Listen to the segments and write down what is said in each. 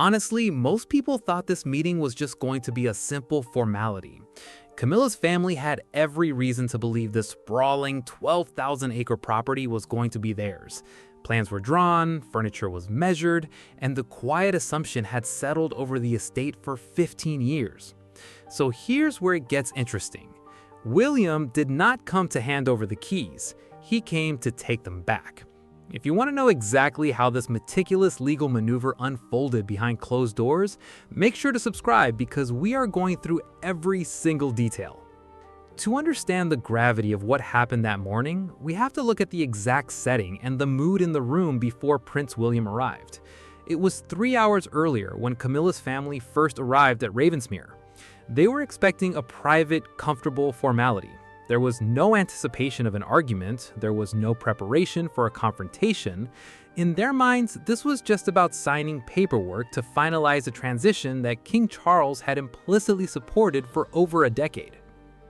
Honestly, most people thought this meeting was just going to be a simple formality. Camilla's family had every reason to believe this sprawling 12,000-acre property was going to be theirs. Plans were drawn, furniture was measured, and the quiet assumption had settled over the estate for 15 years. So here's where it gets interesting. William did not come to hand over the keys. He came to take them back. If you want to know exactly how this meticulous legal maneuver unfolded behind closed doors, make sure to subscribe because we are going through every single detail. To understand the gravity of what happened that morning, we have to look at the exact setting and the mood in the room before Prince William arrived. It was 3 hours earlier when Camilla's family first arrived at Ravensmere. They were expecting a private, comfortable formality. There was no anticipation of an argument, there was no preparation for a confrontation. In their minds, this was just about signing paperwork to finalize a transition that King Charles had implicitly supported for over a decade.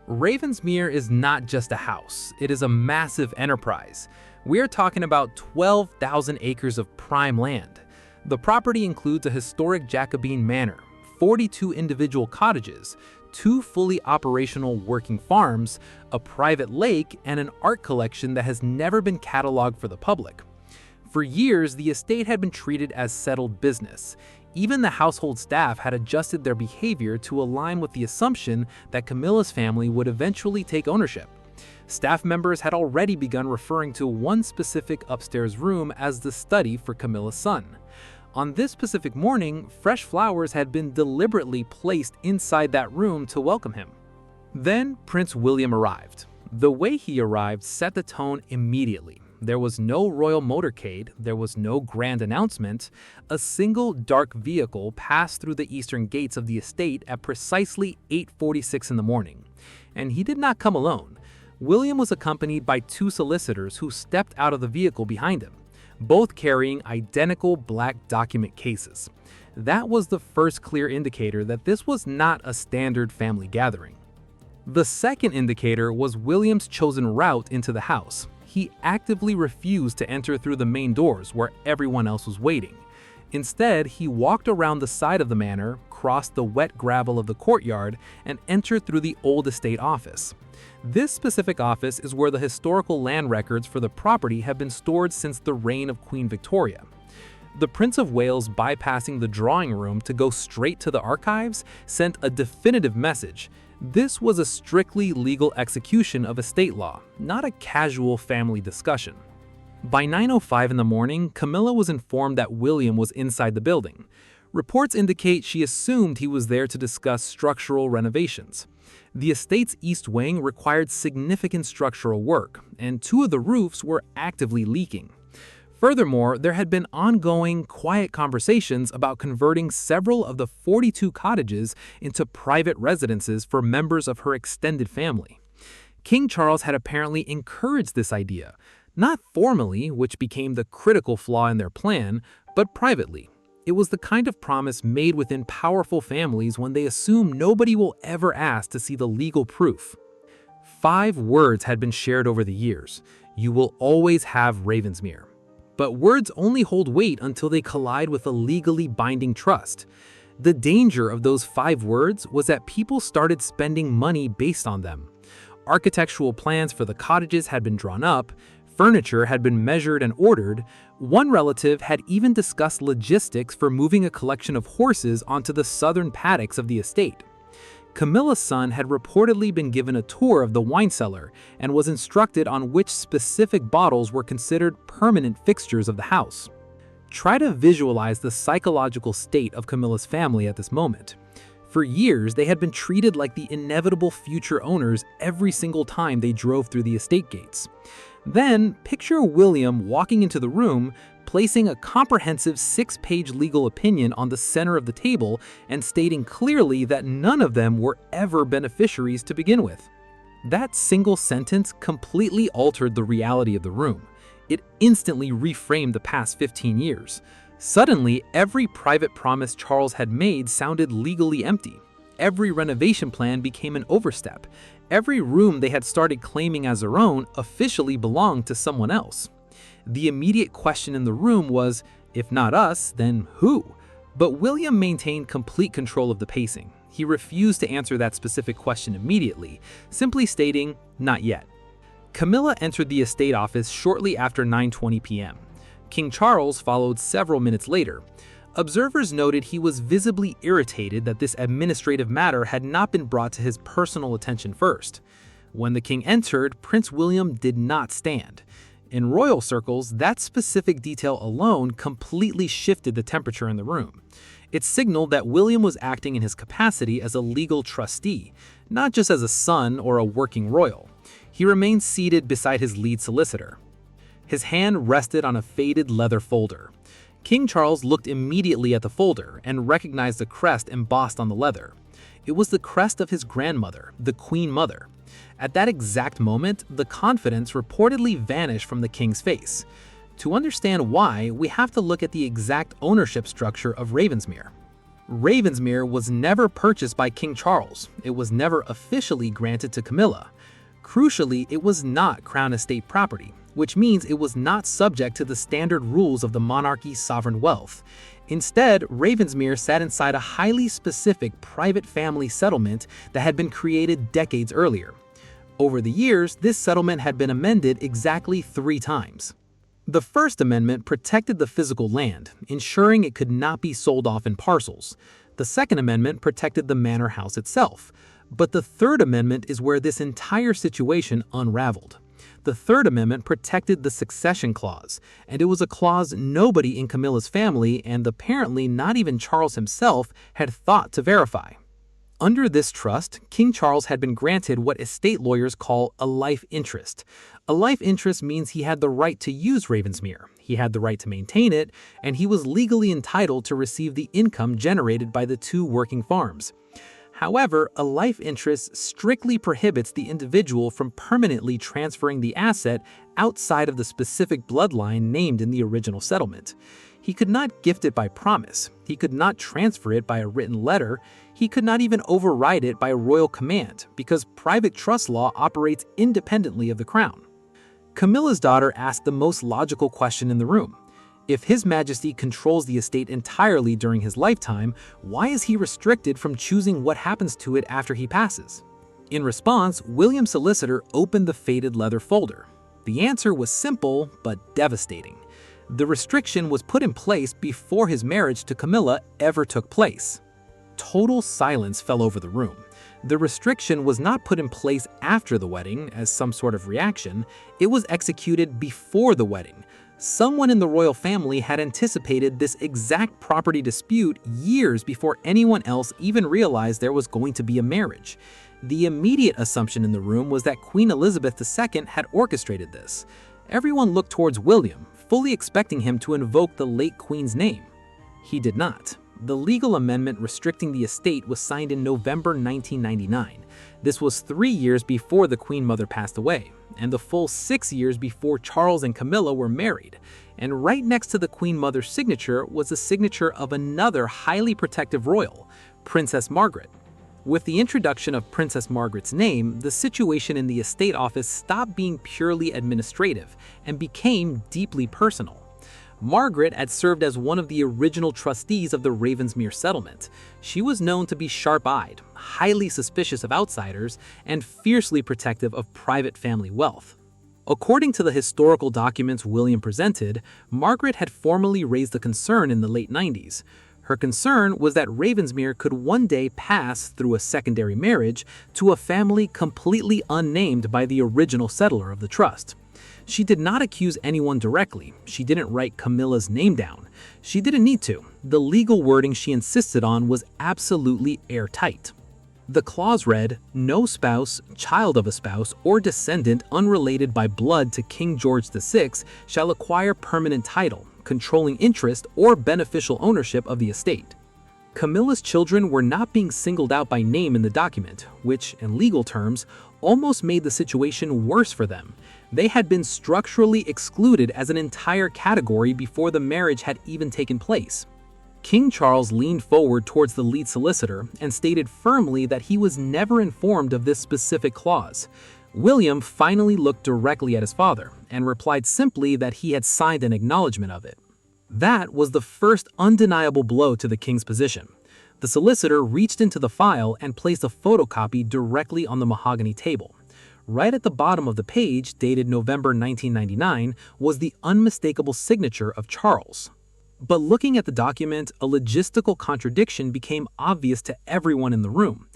Ravensmere is not just a house, it is a massive enterprise. We are talking about 12,000 acres of prime land. The property includes a historic Jacobean manor, 42 individual cottages, 2 fully operational working farms, a private lake, and an art collection that has never been cataloged for the public. For years, the estate had been treated as settled business. Even the household staff had adjusted their behavior to align with the assumption that Camilla's family would eventually take ownership. Staff members had already begun referring to one specific upstairs room as the study for Camilla's son. On this specific morning, fresh flowers had been deliberately placed inside that room to welcome him. Then Prince William arrived. The way he arrived set the tone immediately. There was no royal motorcade, there was no grand announcement. A single dark vehicle passed through the eastern gates of the estate at precisely 8:46 in the morning. And he did not come alone. William was accompanied by 2 solicitors who stepped out of the vehicle behind him, both carrying identical black document cases. That was the first clear indicator that this was not a standard family gathering. The second indicator was William's chosen route into the house. He actively refused to enter through the main doors where everyone else was waiting. Instead, he walked around the side of the manor, crossed the wet gravel of the courtyard, and entered through the old estate office. This specific office is where the historical land records for the property have been stored since the reign of Queen Victoria. The Prince of Wales bypassing the drawing room to go straight to the archives sent a definitive message. This was a strictly legal execution of estate law, not a casual family discussion. By 9:05 in the morning, Camilla was informed that William was inside the building. Reports indicate she assumed he was there to discuss structural renovations. The estate's east wing required significant structural work, and 2 of the roofs were actively leaking. Furthermore, there had been ongoing, quiet conversations about converting several of the 42 cottages into private residences for members of her extended family. King Charles had apparently encouraged this idea, not formally, which became the critical flaw in their plan, but privately. It was the kind of promise made within powerful families when they assume nobody will ever ask to see the legal proof. 5 words had been shared over the years. You will always have Ravensmere. But words only hold weight until they collide with a legally binding trust. The danger of those 5 words was that people started spending money based on them. Architectural plans for the cottages had been drawn up, furniture had been measured and ordered. One relative had even discussed logistics for moving a collection of horses onto the southern paddocks of the estate. Camilla's son had reportedly been given a tour of the wine cellar and was instructed on which specific bottles were considered permanent fixtures of the house. Try to visualize the psychological state of Camilla's family at this moment. For years, they had been treated like the inevitable future owners every single time they drove through the estate gates. Then, picture William walking into the room, placing a comprehensive 6-page legal opinion on the center of the table and stating clearly that none of them were ever beneficiaries to begin with. That single sentence completely altered the reality of the room. It instantly reframed the past 15 years. Suddenly, every private promise Charles had made sounded legally empty. Every renovation plan became an overstep. Every room they had started claiming as their own officially belonged to someone else. The immediate question in the room was, if not us, then who? But William maintained complete control of the pacing. He refused to answer that specific question immediately, simply stating, "Not yet." Camilla entered the estate office shortly after 9:20 p.m. King Charles followed several minutes later. Observers noted he was visibly irritated that this administrative matter had not been brought to his personal attention first. When the king entered, Prince William did not stand. In royal circles, that specific detail alone completely shifted the temperature in the room. It signaled that William was acting in his capacity as a legal trustee, not just as a son or a working royal. He remained seated beside his lead solicitor. His hand rested on a faded leather folder. King Charles looked immediately at the folder and recognized the crest embossed on the leather. It was the crest of his grandmother, the Queen Mother. At that exact moment, the confidence reportedly vanished from the king's face. To understand why, we have to look at the exact ownership structure of Ravensmere. Ravensmere was never purchased by King Charles. It was never officially granted to Camilla. Crucially, it was not Crown estate property, which means it was not subject to the standard rules of the monarchy's sovereign wealth. Instead, Ravensmere sat inside a highly specific private family settlement that had been created decades earlier. Over the years, this settlement had been amended exactly 3 times. The First Amendment protected the physical land, ensuring it could not be sold off in parcels. The Second Amendment protected the manor house itself. But the Third Amendment is where this entire situation unraveled. The Third Amendment protected the succession clause, and it was a clause nobody in Camilla's family, and apparently not even Charles himself, had thought to verify. Under this trust, King Charles had been granted what estate lawyers call a life interest. A life interest means he had the right to use Ravensmere, he had the right to maintain it, and he was legally entitled to receive the income generated by the 2 working farms. However, a life interest strictly prohibits the individual from permanently transferring the asset outside of the specific bloodline named in the original settlement. He could not gift it by promise, he could not transfer it by a written letter, he could not even override it by a royal command, because private trust law operates independently of the crown. Camilla's daughter asked the most logical question in the room. If His Majesty controls the estate entirely during his lifetime, why is he restricted from choosing what happens to it after he passes? In response, William's solicitor opened the faded leather folder. The answer was simple but devastating. The restriction was put in place before his marriage to Camilla ever took place. Total silence fell over the room. The restriction was not put in place after the wedding as some sort of reaction, it was executed before the wedding. Someone in the royal family had anticipated this exact property dispute years before anyone else even realized there was going to be a marriage. The immediate assumption in the room was that Queen Elizabeth II had orchestrated this. Everyone looked towards William, fully expecting him to invoke the late Queen's name. He did not. The legal amendment restricting the estate was signed in November 1999. This was 3 years before the Queen Mother passed away, and the full 6 years before Charles and Camilla were married. And right next to the Queen Mother's signature was the signature of another highly protective royal, Princess Margaret. With the introduction of Princess Margaret's name, the situation in the estate office stopped being purely administrative and became deeply personal. Margaret had served as one of the original trustees of the Ravensmere settlement. She was known to be sharp-eyed, highly suspicious of outsiders, and fiercely protective of private family wealth. According to the historical documents William presented, Margaret had formally raised a concern in the late 90s. Her concern was that Ravensmere could one day pass through a secondary marriage to a family completely unnamed by the original settler of the trust. She did not accuse anyone directly. She didn't write Camilla's name down. She didn't need to. The legal wording she insisted on was absolutely airtight. The clause read, "No spouse, child of a spouse, or descendant unrelated by blood to King George VI shall acquire permanent title, controlling interest, or beneficial ownership of the estate." Camilla's children were not being singled out by name in the document, which, in legal terms, almost made the situation worse for them. They had been structurally excluded as an entire category before the marriage had even taken place. King Charles leaned forward towards the lead solicitor and stated firmly that he was never informed of this specific clause. William finally looked directly at his father and replied simply that he had signed an acknowledgement of it. That was the first undeniable blow to the king's position. The solicitor reached into the file and placed a photocopy directly on the mahogany table. Right at the bottom of the page, dated November 1999, was the unmistakable signature of Charles. But looking at the document, a logistical contradiction became obvious to everyone in the room.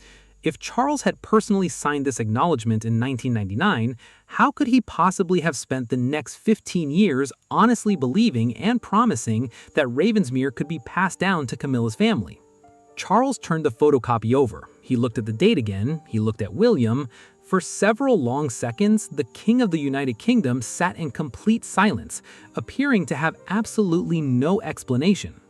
If Charles had personally signed this acknowledgement in 1999, how could he possibly have spent the next 15 years honestly believing and promising that Ravensmere could be passed down to Camilla's family? Charles turned the photocopy over. He looked at the date again. He looked at William. For several long seconds, the King of the United Kingdom sat in complete silence, appearing to have absolutely no explanation.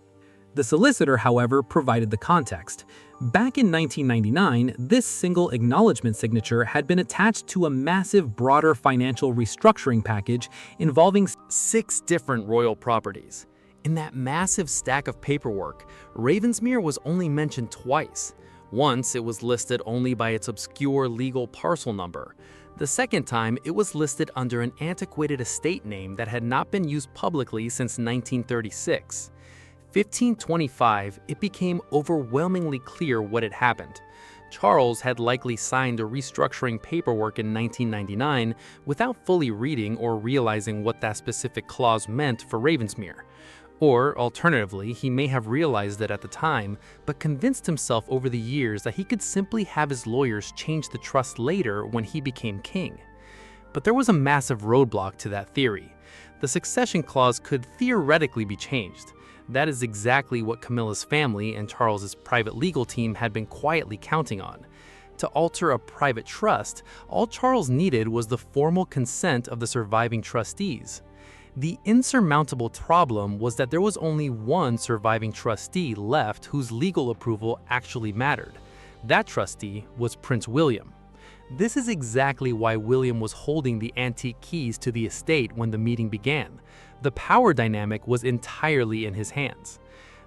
The solicitor, however, provided the context. Back in 1999, this single acknowledgement signature had been attached to a massive, broader financial restructuring package involving 6 different royal properties. In that massive stack of paperwork, Ravensmere was only mentioned twice. Once, it was listed only by its obscure legal parcel number. The second time, it was listed under an antiquated estate name that had not been used publicly since 1936. 1525, it became overwhelmingly clear what had happened. Charles had likely signed a restructuring paperwork in 1999 without fully reading or realizing what that specific clause meant for Ravensmere. Or, alternatively, he may have realized it at the time, but convinced himself over the years that he could simply have his lawyers change the trust later when he became king. But there was a massive roadblock to that theory. The succession clause could theoretically be changed. That is exactly what Camilla's family and Charles's private legal team had been quietly counting on. To alter a private trust, all Charles needed was the formal consent of the surviving trustees. The insurmountable problem was that there was only one surviving trustee left whose legal approval actually mattered. That trustee was Prince William. This is exactly why William was holding the antique keys to the estate when the meeting began. The power dynamic was entirely in his hands.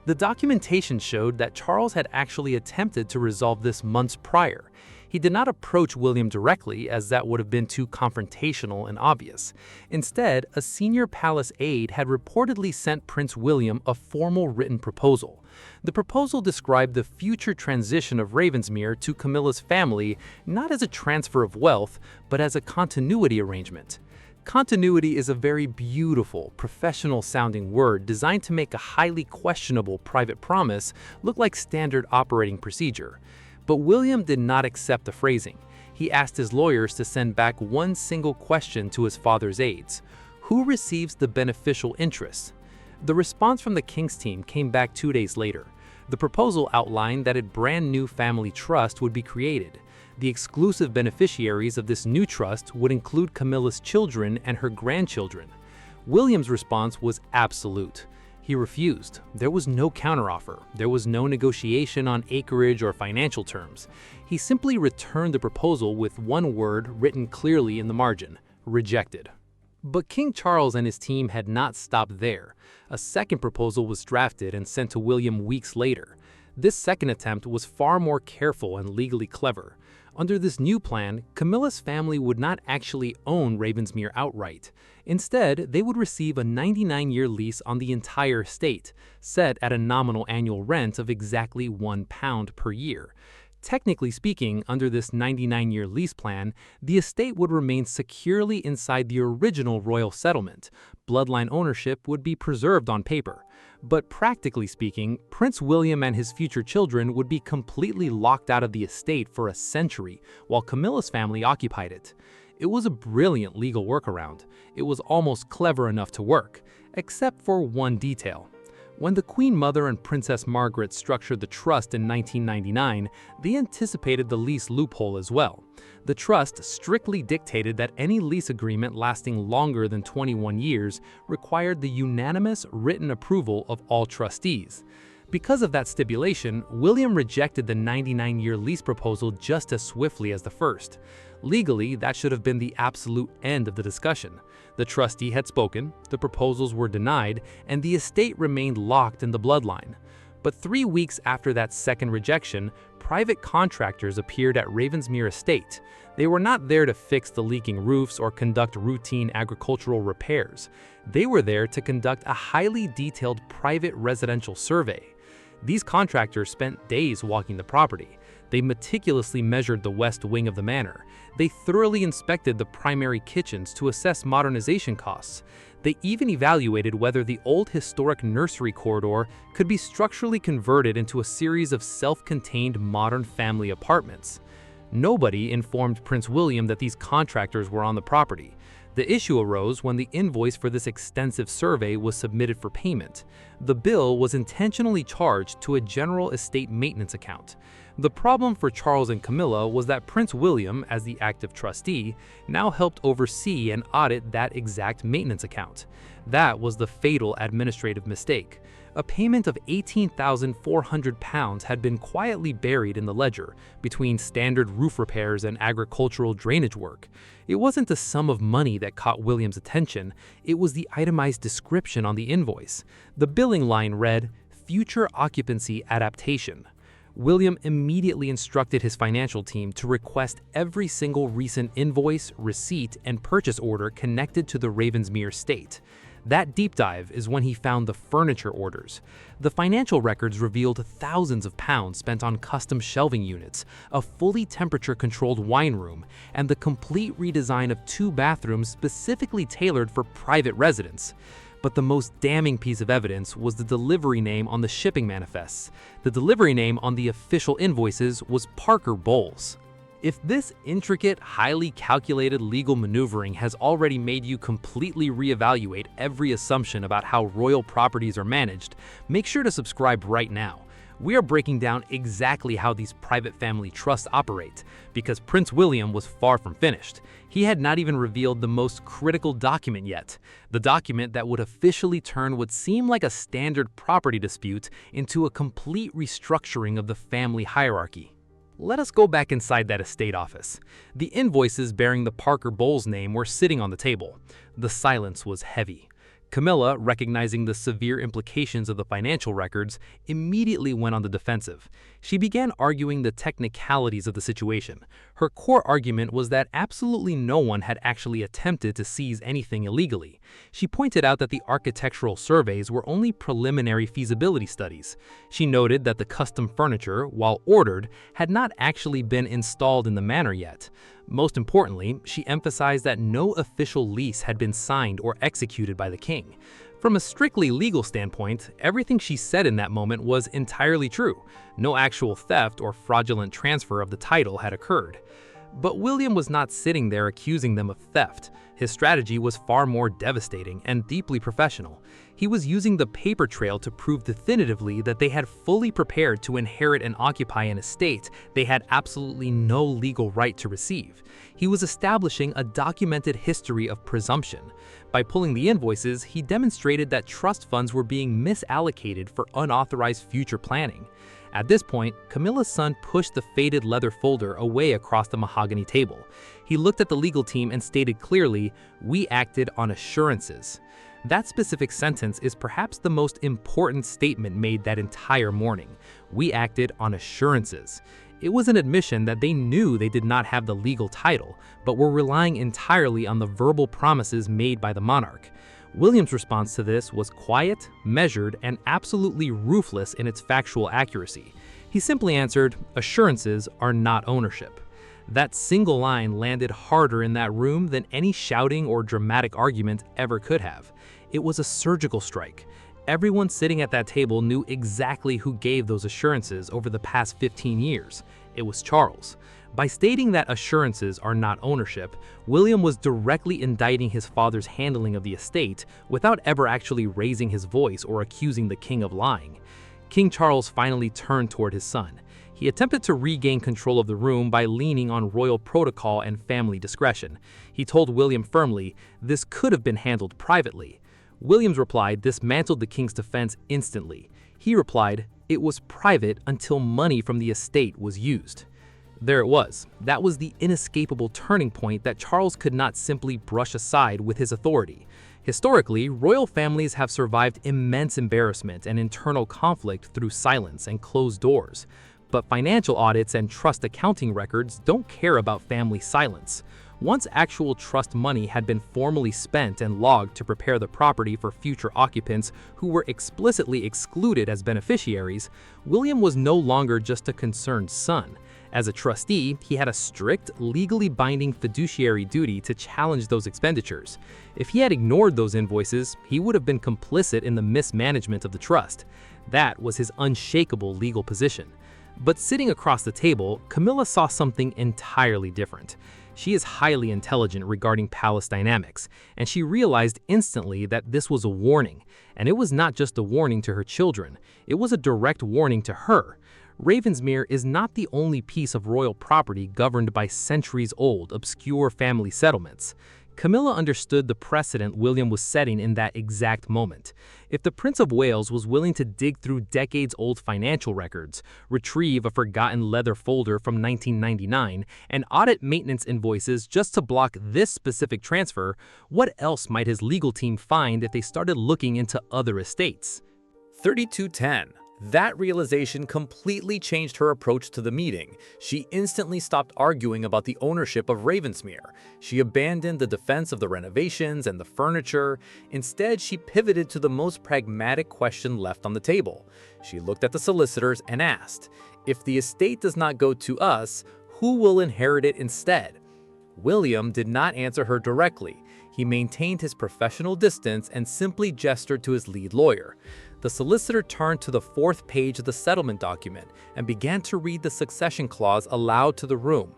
The documentation showed that Charles had actually attempted to resolve this months prior. He did not approach William directly, as that would have been too confrontational and obvious. Instead, a senior palace aide had reportedly sent Prince William a formal written proposal. The proposal described the future transition of Ravensmere to Camilla's family not as a transfer of wealth, but as a continuity arrangement. Continuity is a very beautiful, professional-sounding word designed to make a highly questionable private promise look like standard operating procedure. But William did not accept the phrasing. He asked his lawyers to send back one single question to his father's aides: who receives the beneficial interest? The response from the King's team came back 2 days later. The proposal outlined that a brand new family trust would be created. The exclusive beneficiaries of this new trust would include Camilla's children and her grandchildren. William's response was absolute. He refused. There was no counteroffer. There was no negotiation on acreage or financial terms. He simply returned the proposal with one word written clearly in the margin: rejected. But King Charles and his team had not stopped there. A second proposal was drafted and sent to William weeks later. This second attempt was far more careful and legally clever. Under this new plan, Camilla's family would not actually own Ravensmere outright. Instead, they would receive a 99-year lease on the entire estate, set at a nominal annual rent of exactly £1 per year. Technically speaking, under this 99-year lease plan, the estate would remain securely inside the original royal settlement. Bloodline ownership would be preserved on paper. But practically speaking, Prince William and his future children would be completely locked out of the estate for a century, while Camilla's family occupied it. It was a brilliant legal workaround. It was almost clever enough to work, except for one detail. When the Queen Mother and Princess Margaret structured the trust in 1999, they anticipated the lease loophole as well. The trust strictly dictated that any lease agreement lasting longer than 21 years required the unanimous written approval of all trustees. Because of that stipulation, William rejected the 99-year lease proposal just as swiftly as the first. Legally, that should have been the absolute end of the discussion. The trustee had spoken, the proposals were denied, and the estate remained locked in the bloodline. But 3 weeks after that second rejection, private contractors appeared at Ravensmere estate. They were not there to fix the leaking roofs or conduct routine agricultural repairs. They were there to conduct a highly detailed private residential survey. These contractors spent days walking the property. They meticulously measured the west wing of the manor. They thoroughly inspected the primary kitchens to assess modernization costs. They even evaluated whether the old historic nursery corridor could be structurally converted into a series of self-contained modern family apartments. Nobody informed Prince William that these contractors were on the property. The issue arose when the invoice for this extensive survey was submitted for payment. The bill was intentionally charged to a general estate maintenance account. The problem for Charles and Camilla was that Prince William, as the active trustee, now helped oversee and audit that exact maintenance account. That was the fatal administrative mistake. A payment of £18,400 had been quietly buried in the ledger between standard roof repairs and agricultural drainage work. It wasn't the sum of money that caught William's attention, it was the itemized description on the invoice. The billing line read, "Future occupancy adaptation." William immediately instructed his financial team to request every single recent invoice, receipt, and purchase order connected to the Ravensmere estate. That deep dive is when he found the furniture orders. The financial records revealed thousands of pounds spent on custom shelving units, a fully temperature-controlled wine room, and the complete redesign of 2 bathrooms specifically tailored for private residents. But the most damning piece of evidence was the delivery name on the shipping manifests. The delivery name on the official invoices was Parker Bowles. If this intricate, highly calculated legal maneuvering has already made you completely reevaluate every assumption about how royal properties are managed, make sure to subscribe right now. We are breaking down exactly how these private family trusts operate, because Prince William was far from finished. He had not even revealed the most critical document yet, the document that would officially turn what seemed like a standard property dispute into a complete restructuring of the family hierarchy. Let us go back inside that estate office. The invoices bearing the Parker Bowles name were sitting on the table. The silence was heavy. Camilla, recognizing the severe implications of the financial records, immediately went on the defensive. She began arguing the technicalities of the situation. Her core argument was that absolutely no one had actually attempted to seize anything illegally. She pointed out that the architectural surveys were only preliminary feasibility studies. She noted that the custom furniture, while ordered, had not actually been installed in the manor yet. Most importantly, she emphasized that no official lease had been signed or executed by the king. From a strictly legal standpoint, everything she said in that moment was entirely true. No actual theft or fraudulent transfer of the title had occurred. But William was not sitting there accusing them of theft. His strategy was far more devastating and deeply professional. He was using the paper trail to prove definitively that they had fully prepared to inherit and occupy an estate they had absolutely no legal right to receive. He was establishing a documented history of presumption. By pulling the invoices, he demonstrated that trust funds were being misallocated for unauthorized future planning. At this point, Camilla's son pushed the faded leather folder away across the mahogany table. He looked at the legal team and stated clearly, "We acted on assurances." That specific sentence is perhaps the most important statement made that entire morning. We acted on assurances. It was an admission that they knew they did not have the legal title, but were relying entirely on the verbal promises made by the monarch. William's response to this was quiet, measured, and absolutely ruthless in its factual accuracy. He simply answered, "Assurances are not ownership." That single line landed harder in that room than any shouting or dramatic argument ever could have. It was a surgical strike. Everyone sitting at that table knew exactly who gave those assurances over the past 15 years. It was Charles. By stating that assurances are not ownership, William was directly indicting his father's handling of the estate without ever actually raising his voice or accusing the king of lying. King Charles finally turned toward his son. He attempted to regain control of the room by leaning on royal protocol and family discretion. He told William firmly, "This could have been handled privately." William's reply dismantled the king's defense instantly. He replied, "It was private until money from the estate was used." There it was. That was the inescapable turning point that Charles could not simply brush aside with his authority. Historically, royal families have survived immense embarrassment and internal conflict through silence and closed doors. But financial audits and trust accounting records don't care about family silence. Once actual trust money had been formally spent and logged to prepare the property for future occupants who were explicitly excluded as beneficiaries, William was no longer just a concerned son. As a trustee, he had a strict, legally binding fiduciary duty to challenge those expenditures. If he had ignored those invoices, he would have been complicit in the mismanagement of the trust. That was his unshakable legal position. But sitting across the table, Camilla saw something entirely different. She is highly intelligent regarding palace dynamics, and she realized instantly that this was a warning. And it was not just a warning to her children, it was a direct warning to her. Ravensmere is not the only piece of royal property governed by centuries-old, obscure family settlements. Camilla understood the precedent William was setting in that exact moment. If the Prince of Wales was willing to dig through decades-old financial records, retrieve a forgotten leather folder from 1999, and audit maintenance invoices just to block this specific transfer, what else might his legal team find if they started looking into other estates? 3210. That realization completely changed her approach to the meeting. She instantly stopped arguing about the ownership of Ravensmere. She abandoned the defense of the renovations and the furniture. Instead, she pivoted to the most pragmatic question left on the table. She looked at the solicitors and asked, "If the estate does not go to us, who will inherit it instead?" William did not answer her directly. He maintained his professional distance and simply gestured to his lead lawyer. The solicitor turned to the fourth page of the settlement document and began to read the succession clause aloud to the room.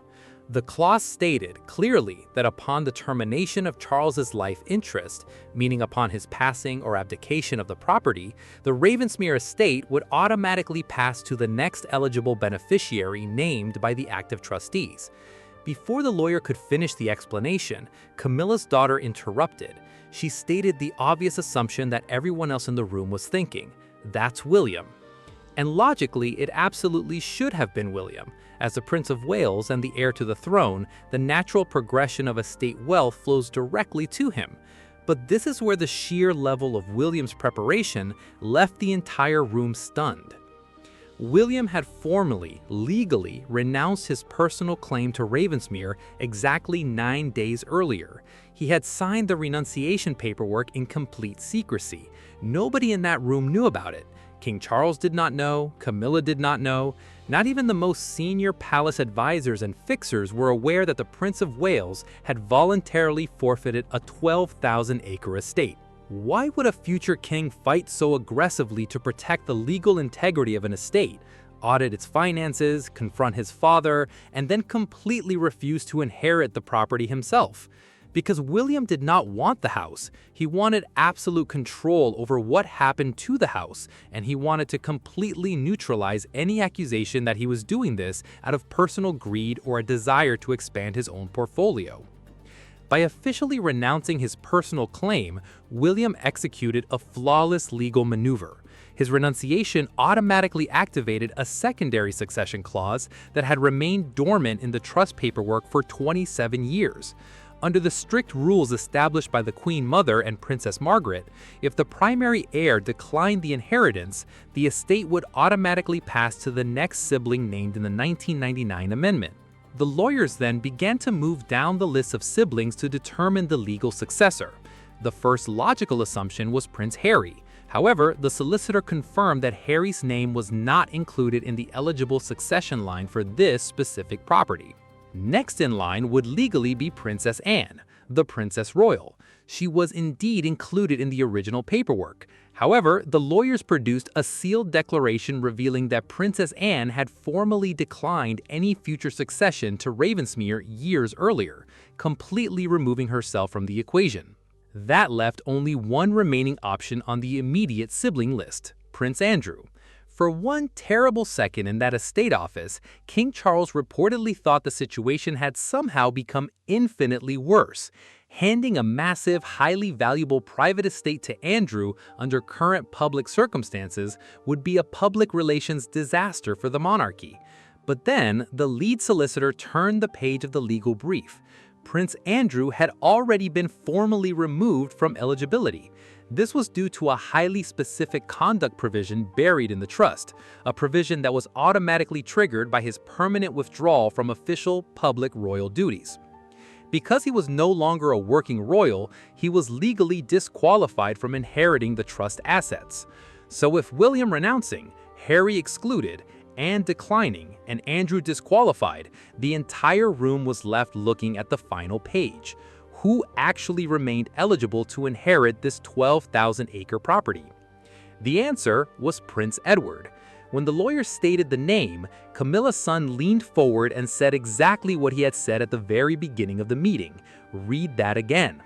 The clause stated clearly that upon the termination of Charles's life interest, meaning upon his passing or abdication of the property, the Ravensmere estate would automatically pass to the next eligible beneficiary named by the active trustees. Before the lawyer could finish the explanation, Camilla's daughter interrupted. She stated the obvious assumption that everyone else in the room was thinking. That's William. And logically, it absolutely should have been William. As the Prince of Wales and the heir to the throne, the natural progression of estate wealth flows directly to him. But this is where the sheer level of William's preparation left the entire room stunned. William had formally, legally, renounced his personal claim to Ravensmere exactly 9 days earlier. He had signed the renunciation paperwork in complete secrecy. Nobody in that room knew about it. King Charles did not know, Camilla did not know. Not even the most senior palace advisors and fixers were aware that the Prince of Wales had voluntarily forfeited a 12,000-acre estate. Why would a future king fight so aggressively to protect the legal integrity of an estate, audit its finances, confront his father, and then completely refuse to inherit the property himself? Because William did not want the house. He wanted absolute control over what happened to the house, and he wanted to completely neutralize any accusation that he was doing this out of personal greed or a desire to expand his own portfolio. By officially renouncing his personal claim, William executed a flawless legal maneuver. His renunciation automatically activated a secondary succession clause that had remained dormant in the trust paperwork for 27 years. Under the strict rules established by the Queen Mother and Princess Margaret, if the primary heir declined the inheritance, the estate would automatically pass to the next sibling named in the 1999 amendment. The lawyers then began to move down the list of siblings to determine the legal successor. The first logical assumption was Prince Harry. However, the solicitor confirmed that Harry's name was not included in the eligible succession line for this specific property. Next in line would legally be Princess Anne, the Princess Royal. She was indeed included in the original paperwork. However, the lawyers produced a sealed declaration revealing that Princess Anne had formally declined any future succession to Ravensmere years earlier, completely removing herself from the equation. That left only one remaining option on the immediate sibling list, Prince Andrew. For one terrible second in that estate office, King Charles reportedly thought the situation had somehow become infinitely worse. Handing a massive, highly valuable private estate to Andrew under current public circumstances would be a public relations disaster for the monarchy. But then, the lead solicitor turned the page of the legal brief. Prince Andrew had already been formally removed from eligibility. This was due to a highly specific conduct provision buried in the trust, a provision that was automatically triggered by his permanent withdrawal from official public royal duties. Because he was no longer a working royal, he was legally disqualified from inheriting the trust assets. So with William renouncing, Harry excluded, Anne declining, and Andrew disqualified, the entire room was left looking at the final page. Who actually remained eligible to inherit this 12,000-acre property? The answer was Prince Edward. When the lawyer stated the name, Camilla's son leaned forward and said exactly what he had said at the very beginning of the meeting. Read that again.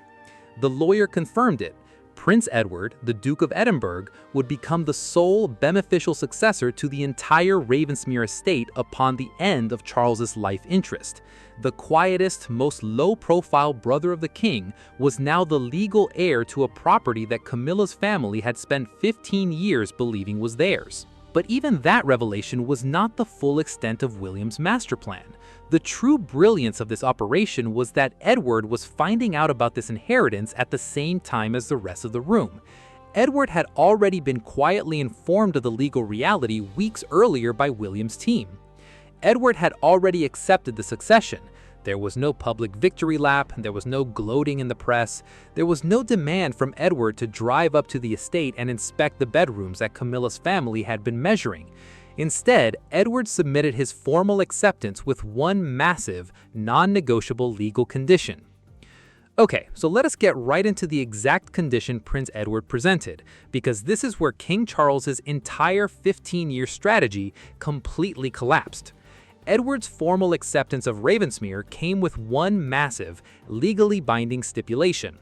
The lawyer confirmed it. Prince Edward, the Duke of Edinburgh, would become the sole beneficial successor to the entire Ravensmere estate upon the end of Charles's life interest. The quietest, most low-profile brother of the king was now the legal heir to a property that Camilla's family had spent 15 years believing was theirs. But even that revelation was not the full extent of William's master plan. The true brilliance of this operation was that Edward was finding out about this inheritance at the same time as the rest of the room. Edward had already been quietly informed of the legal reality weeks earlier by William's team. Edward had already accepted the succession. There was no public victory lap, there was no gloating in the press, there was no demand from Edward to drive up to the estate and inspect the bedrooms that Camilla's family had been measuring. Instead, Edward submitted his formal acceptance with one massive, non-negotiable legal condition. Okay, so let us get right into the exact condition Prince Edward presented, because this is where King Charles's entire 15-year strategy completely collapsed. Edward's formal acceptance of Ravensmere came with one massive, legally binding stipulation.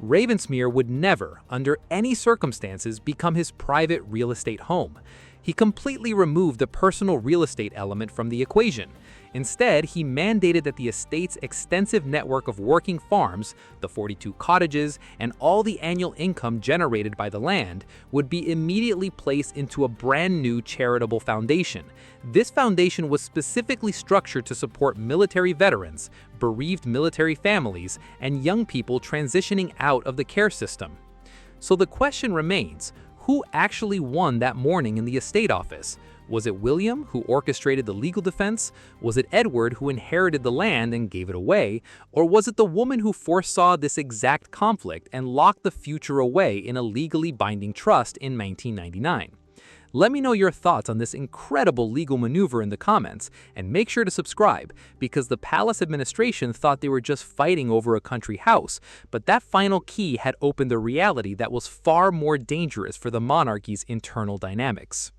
Ravensmere would never, under any circumstances, become his private real estate home. He completely removed the personal real estate element from the equation. Instead, he mandated that the estate's extensive network of working farms, the 42 cottages, and all the annual income generated by the land would be immediately placed into a brand new charitable foundation. This foundation was specifically structured to support military veterans, bereaved military families, and young people transitioning out of the care system. So the question remains, who actually won that morning in the estate office? Was it William, who orchestrated the legal defense? Was it Edward, who inherited the land and gave it away? Or was it the woman who foresaw this exact conflict and locked the future away in a legally binding trust in 1999? Let me know your thoughts on this incredible legal maneuver in the comments, and make sure to subscribe, because the palace administration thought they were just fighting over a country house, but that final key had opened a reality that was far more dangerous for the monarchy's internal dynamics.